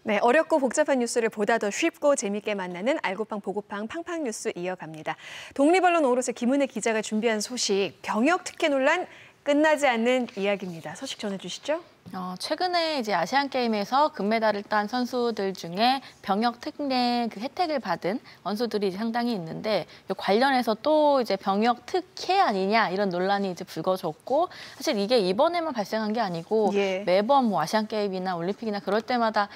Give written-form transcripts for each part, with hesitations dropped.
네, 어렵고 복잡한 뉴스를 보다 더 쉽고 재밌게 만나는 알고팡 보고팡 팡팡 뉴스 이어갑니다. 독립언론 오롯의 김은혜 기자가 준비한 소식, 병역 특혜 논란 끝나지 않는 이야기입니다. 소식 전해주시죠. 최근에 이제 아시안 게임에서 금메달을 딴 선수들 중에 병역 특례 그 혜택을 받은 선수들이 상당히 있는데 관련해서 또 이제 병역 특혜 아니냐 이런 논란이 이제 불거졌고 사실 이게 이번에만 발생한 게 아니고 매번 뭐 아시안 게임이나 올림픽이나 그럴 때마다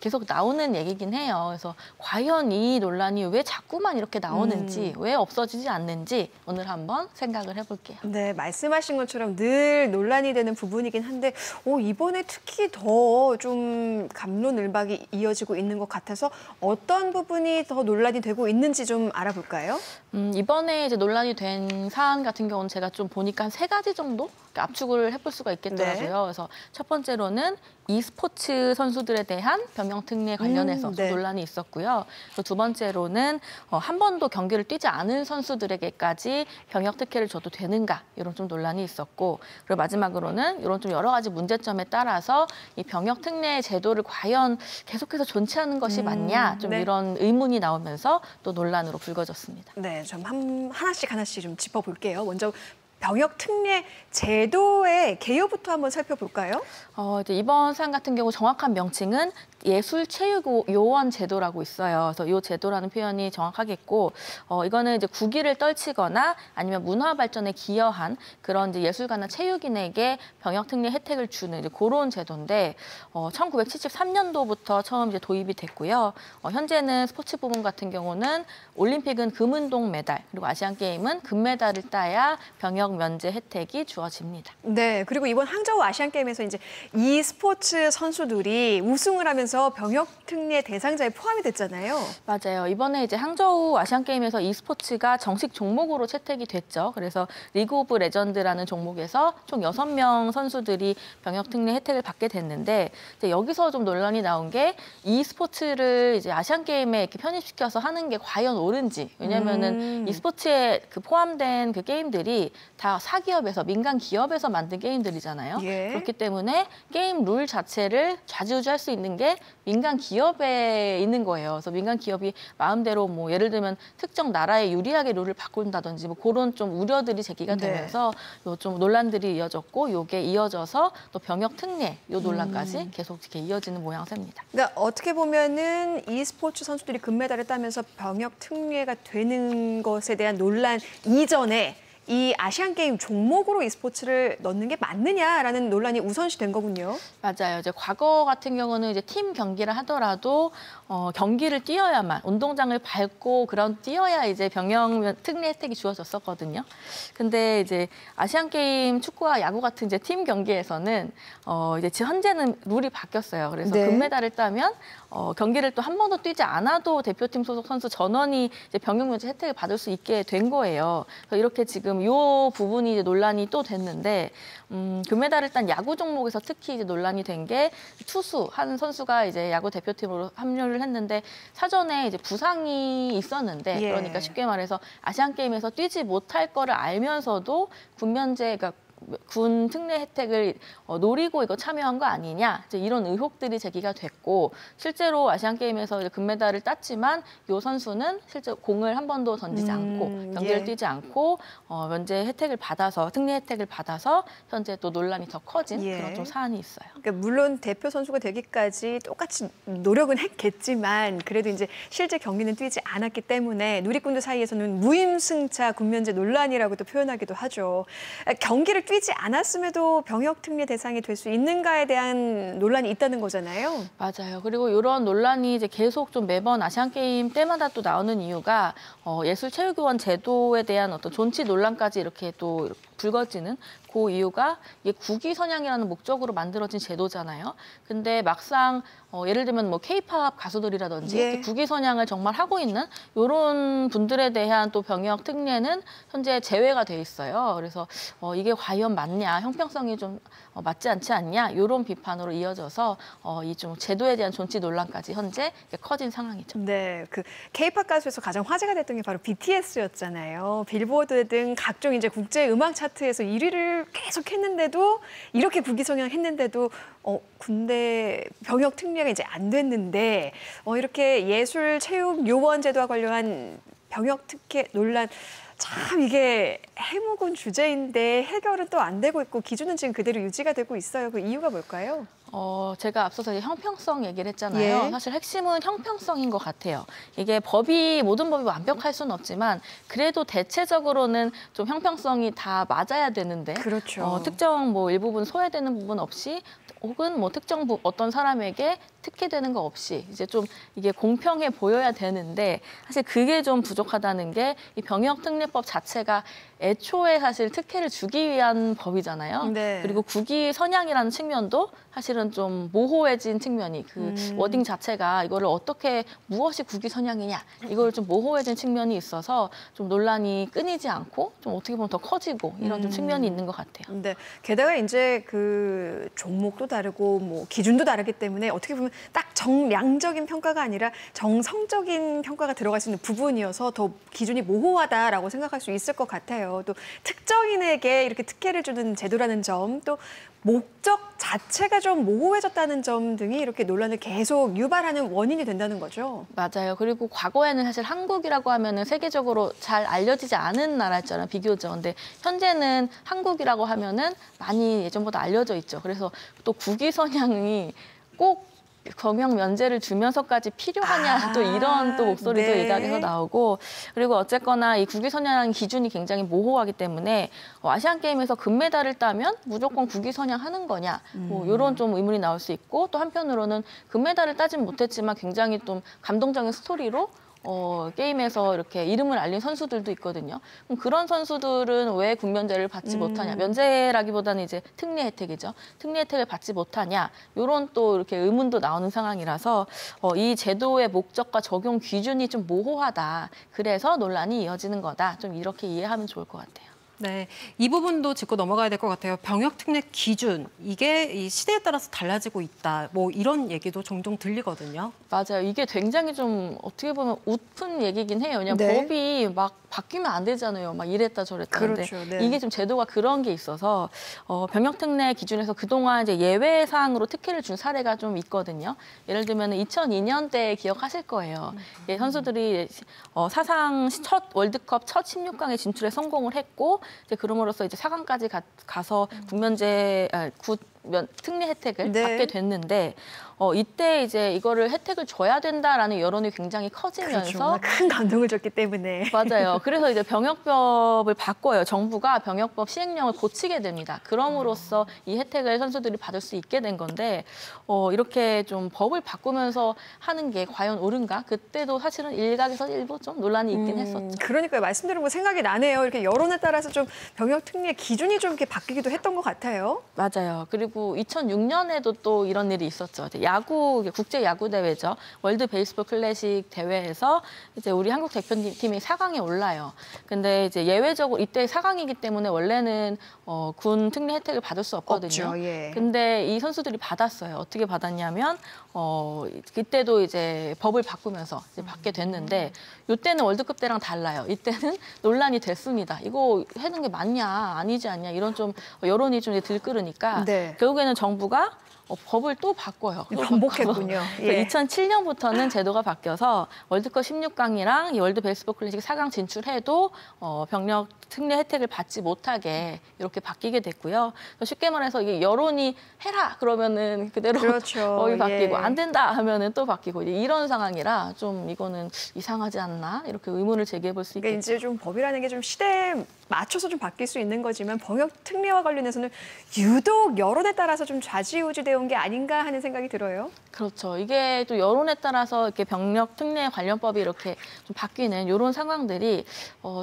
계속 나오는 얘기긴 해요. 그래서 과연 이 논란이 왜 자꾸만 이렇게 나오는지, 왜 없어지지 않는지 오늘 한번 생각을 해볼게요. 네, 말씀하신 것처럼 늘 논란이 되는 부분이긴 한데 이번에 특히 더 좀 갑론을박이 이어지고 있는 것 같아서 어떤 부분이 더 논란이 되고 있는지 좀 알아볼까요? 이번에 이제 논란이 된 사안 같은 경우는 제가 좀 보니까 한 3가지 정도 압축을 해볼 수가 있겠더라고요. 네. 그래서 첫 번째로는 e스포츠 선수들에 대한 병역 특례 관련해서 좀 논란이 있었고요. 그리고 두 번째로는 한 번도 경기를 뛰지 않은 선수들에게까지 병역 특혜를 줘도 되는가 이런 좀 논란이 있었고 그리고 마지막으로는 이런 좀 여러 가지 문제점에 따라서 이 병역 특례 제도를 과연 계속해서 존치하는 것이 맞냐 좀 이런 의문이 나오면서 또 논란으로 불거졌습니다. 네, 좀 하나씩 좀 짚어볼게요. 먼저 병역 특례 제도의 개요부터 한번 살펴볼까요? 이제 이번 사안 같은 경우 정확한 명칭은 예술체육요원 제도라고 있어요. 그래서 이 제도라는 표현이 정확하겠고, 이거는 이제 국위를 떨치거나 아니면 문화 발전에 기여한 그런 이제 예술가나 체육인에게 병역 특례 혜택을 주는 이제 그런 제도인데, 1973년도부터 처음 이제 도입이 됐고요. 현재는 스포츠 부문 같은 경우는 올림픽은 금은동 메달, 그리고 아시안 게임은 금메달을 따야 병역 면제 혜택이 주어집니다. 네, 그리고 이번 항저우 아시안 게임에서 이제 e스포츠 선수들이 우승을 하면서 병역 특례 대상자에 포함이 됐잖아요. 맞아요. 이번에 이제 항저우 아시안 게임에서 e스포츠가 정식 종목으로 채택이 됐죠. 그래서 리그 오브 레전드라는 종목에서 총 6명 선수들이 병역 특례 혜택을 받게 됐는데 이제 여기서 좀 논란이 나온 게 e스포츠를 이제 아시안 게임에 이렇게 편입시켜서 하는 게 과연 옳은지. 왜냐면은 e스포츠에 그 포함된 그 게임들이 다 사기업에서 민간 기업에서 만든 게임들이잖아요. 그렇기 때문에 게임 룰 자체를 좌지우지할 수 있는 게 민간 기업에 있는 거예요. 그래서 민간 기업이 마음대로 뭐 예를 들면 특정 나라에 유리하게 룰을 바꾼다든지 뭐 그런 좀 우려들이 제기가 되면서 요 좀 논란들이 이어졌고 요게 이어져서 또 병역 특례 요 논란까지 계속 이렇게 이어지는 모양새입니다. 그러니까 어떻게 보면은 e스포츠 선수들이 금메달을 따면서 병역 특례가 되는 것에 대한 논란 이전에 이 아시안 게임 종목으로 e스포츠를 넣는 게 맞느냐라는 논란이 우선시된 거군요. 맞아요. 이제 과거 같은 경우는 이제 팀 경기를 하더라도 경기를 뛰어야만 운동장을 밟고 그라운드 뛰어야 이제 병역 특례 혜택이 주어졌었거든요. 근데 이제 아시안 게임 축구와 야구 같은 이제 팀 경기에서는 이제 현재는 룰이 바뀌었어요. 그래서 금메달을 따면 경기를 또 한 번도 뛰지 않아도 대표팀 소속 선수 전원이 이제 병역 면제 혜택을 받을 수 있게 된 거예요. 그래서 이렇게 지금 이 부분이 이제 논란이 또 됐는데 금메달을 딴 야구 종목에서 특히 이제 논란이 된 게 투수 한 선수가 이제 야구 대표팀으로 합류를 했는데 사전에 이제 부상이 있었는데 그러니까 쉽게 말해서 아시안 게임에서 뛰지 못할 거를 알면서도 군면제가 군 특례 혜택을 노리고 이거 참여한 거 아니냐 이제 이런 의혹들이 제기가 됐고 실제로 아시안 게임에서 이제 금메달을 땄지만 이 선수는 실제 공을 한 번도 던지지 않고 경기를 뛰지 않고 면제 혜택을 받아서 특례 혜택을 받아서 현재 또 논란이 더 커진 그런 좀 사안이 있어요. 그러니까 물론 대표 선수가 되기까지 똑같이 노력은 했겠지만 그래도 이제 실제 경기는 뛰지 않았기 때문에 누리꾼들 사이에서는 무임승차 군면제 논란이라고도 표현하기도 하죠. 경기를 뛰지 않았음에도 병역 특례 대상이 될 수 있는가에 대한 논란이 있다는 거잖아요. 맞아요. 그리고 이런 논란이 이제 계속 좀 매번 아시안 게임 때마다 또 나오는 이유가 예술체육요원 제도에 대한 어떤 존치 논란까지 이렇게 또 불거지는 그 이유가 이게 국위 선양이라는 목적으로 만들어진 제도잖아요. 근데 막상 예를 들면 뭐 K-팝 가수들이라든지 국위 선양을 정말 하고 있는 이런 분들에 대한 또 병역 특례는 현재 제외가 돼 있어요. 그래서 이게 과연 맞냐, 형평성이 좀 맞지 않지 않냐 이런 비판으로 이어져서 이 좀 제도에 대한 존치 논란까지 현재 커진 상황이죠. 네, 그 K-팝 가수에서 가장 화제가 됐던 게 바로 BTS였잖아요. 빌보드 등 각종 이제 국제 음악 차트에서 1위를 계속 했는데도 이렇게 국위 선양했는데도 군대 병역 특례가 이제 안 됐는데 이렇게 예술 체육 요원 제도와 관련한 병역 특혜 논란 참 이게 해묵은 주제인데 해결은 또 안 되고 있고 기준은 지금 그대로 유지가 되고 있어요. 그 이유가 뭘까요? 제가 앞서서 이제 형평성 얘기를 했잖아요. 예. 사실 핵심은 형평성인 것 같아요. 이게 모든 법이 완벽할 수는 없지만 그래도 대체적으로는 좀 형평성이 다 맞아야 되는데 그렇죠. 특정 일부분 소외되는 부분 없이 혹은 특정 어떤 사람에게 특혜되는 거 없이 이제 좀 이게 공평해 보여야 되는데 사실 그게 좀 부족하다는 게 이 병역특례법 자체가 애초에 사실 특혜를 주기 위한 법이잖아요. 네. 그리고 국위 선양이라는 측면도 사실은 좀 모호해진 측면이 워딩 자체가 이거를 어떻게 무엇이 국위 선양이냐 이걸 좀 모호해진 측면이 있어서 좀 논란이 끊이지 않고 좀 어떻게 보면 더 커지고 이런 좀 측면이 있는 것 같아요. 네. 게다가 이제 그 종목도 다르고 기준도 다르기 때문에 어떻게 보면 딱 정량적인 평가가 아니라 정성적인 평가가 들어갈 수 있는 부분이어서 더 기준이 모호하다라고 생각할 수 있을 것 같아요. 또 특정인에게 이렇게 특혜를 주는 제도라는 점, 또 목적 자체가 좀 모호해졌다는 점 등이 이렇게 논란을 계속 유발하는 원인이 된다는 거죠. 맞아요. 그리고 과거에는 사실 한국이라고 하면은 세계적으로 잘 알려지지 않은 나라였잖아요, 비교적. 근데 현재는 한국이라고 하면은 많이 예전보다 알려져 있죠. 그래서 또 국위 선양이 꼭 병역 면제를 주면서까지 필요하냐 또 이런 또 목소리도 네. 일각에서 나오고 그리고 어쨌거나 이 국위 선양하는 기준이 굉장히 모호하기 때문에 아시안 게임에서 금메달을 따면 무조건 국위 선양하는 거냐 이런 좀 의문이 나올 수 있고 또 한편으로는 금메달을 따진 못했지만 굉장히 좀 감동적인 스토리로 게임에서 이렇게 이름을 알린 선수들도 있거든요. 그럼 그런 선수들은 왜 국면제를 받지 못하냐? 면제라기보다는 이제 특례 혜택이죠. 특례 혜택을 받지 못하냐? 이런 또 이렇게 의문도 나오는 상황이라서 이 제도의 목적과 적용 기준이 좀 모호하다. 그래서 논란이 이어지는 거다. 좀 이렇게 이해하면 좋을 것 같아요. 네, 이 부분도 짚고 넘어가야 될 것 같아요. 병역 특례 기준, 이게 이 시대에 따라서 달라지고 있다. 이런 얘기도 종종 들리거든요. 맞아요. 이게 굉장히 좀 어떻게 보면 웃픈 얘기긴 해요. 그냥 네. 법이 막 바뀌면 안 되잖아요. 막 이랬다 저랬다. 그렇죠. 근데 네. 이게 좀 제도가 그런 게 있어서 병역특례 기준에서 그동안 이제 예외 사항으로 특혜를 준 사례가 좀 있거든요. 예를 들면 2002년대 기억하실 거예요. 예, 선수들이 사상 첫 월드컵 첫 16강에 진출에 성공을 했고 이제 그럼으로써 이제 4강까지 가서 특례 혜택을 네. 받게 됐는데 이때 이제 이거를 혜택을 줘야 된다라는 여론이 굉장히 커지면서 그렇죠. 큰 감동을 줬기 때문에. 맞아요. 그래서 이제 병역법을 바꿔요. 정부가 병역법 시행령을 고치게 됩니다. 그럼으로써 이 혜택을 선수들이 받을 수 있게 된 건데 이렇게 좀 법을 바꾸면서 하는 게 과연 옳은가? 그때도 사실은 일각에서 일부 좀 논란이 있긴 했었죠. 그러니까요. 말씀 들어보고 생각이 나네요. 이렇게 여론에 따라서 좀 병역 특례 기준이 좀 이렇게 바뀌기도 했던 것 같아요. 맞아요. 그리고 2006년에도 또 이런 일이 있었죠. 국제 야구 대회죠. 월드 베이스볼 클래식 대회에서 이제 우리 한국 대표팀이 4강에 올라요. 근데 이제 예외적으로 이때 4강이기 때문에 원래는 군 특례 혜택을 받을 수 없거든요. 없죠. 예. 근데 이 선수들이 받았어요. 어떻게 받았냐면 그때도 이제 법을 바꾸면서 이제 받게 됐는데 이때는 월드컵 때랑 달라요. 이때는 논란이 됐습니다. 이거 해는 게 맞냐 아니지 않냐 이런 좀 여론이 좀 들끓으니까 네. 결국에는 정부가 법을 또 바꿔요. 반복했군요. 예. 2007년부터는 제도가 바뀌어서 월드컵 16강이랑 이 월드 베이스볼 클래식 4강 진출해도 병역 특례 혜택을 받지 못하게 이렇게 바뀌게 됐고요. 쉽게 말해서 이게 여론이 해라 그러면은 그대로 그렇죠. 법이 바뀌고 예. 안 된다 하면은 또 바뀌고 이런 상황이라 좀 이거는 이상하지 않나 이렇게 의문을 제기해 볼 수 그러니까 있겠죠. 이제 좀 법이라는 게 좀 시대에 맞춰서 좀 바뀔 수 있는 거지만 병역 특례와 관련해서는 유독 여론에 따라서 좀 좌지우지되어 온 게 아닌가 하는 생각이 들어요. 그렇죠. 이게 또 여론에 따라서 이렇게 병역 특례 관련법이 이렇게 좀 바뀌는 이런 상황들이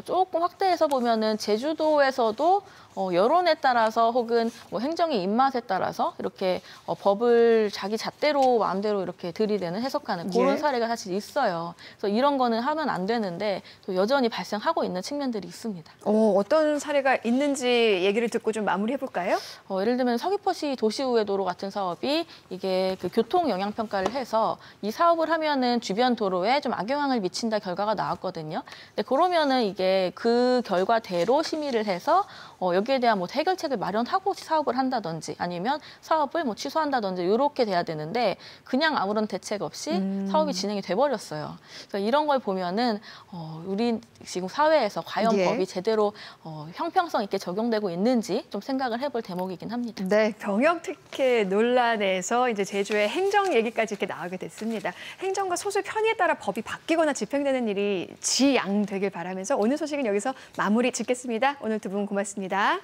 조금 확대해서 보면은 제주도에서도 여론에 따라서 혹은 행정의 입맛에 따라서 이렇게 법을 자기 잣대로 마음대로 이렇게 들이대는 해석하는 그런 예. 사례가 사실 있어요. 그래서 이런 거는 하면 안 되는데 또 여전히 발생하고 있는 측면들이 있습니다. 어떤 사례가 있는지 얘기를 듣고 좀 마무리해 볼까요? 예를 들면 서귀포시 도시우회도로 같은 사업이 이게 그 교통 영향 평가를 해서 이 사업을 하면은 주변 도로에 좀 악영향을 미친다 결과가 나왔거든요. 근데 그러면은 이게 그 결과대로 심의를 해서 여기에 대한 뭐 해결책을 마련하고 사업을 한다든지 아니면 사업을 뭐 취소한다든지 이렇게 돼야 되는데 그냥 아무런 대책 없이 사업이 진행이 돼버렸어요. 그러니까 이런 걸 보면은 우리 지금 사회에서 과연 예. 법이 제대로 형평성 있게 적용되고 있는지 좀 생각을 해볼 대목이긴 합니다. 네, 병역 특혜 논란에서 이제 제주의 행정 얘기까지 이렇게 나오게 됐습니다. 행정과 소수 편의에 따라 법이 바뀌거나 집행되는 일이 지양되길 바라면서 오늘 소식은 여기서 마무리 짓겠습니다. 오늘 두 분 고맙습니다.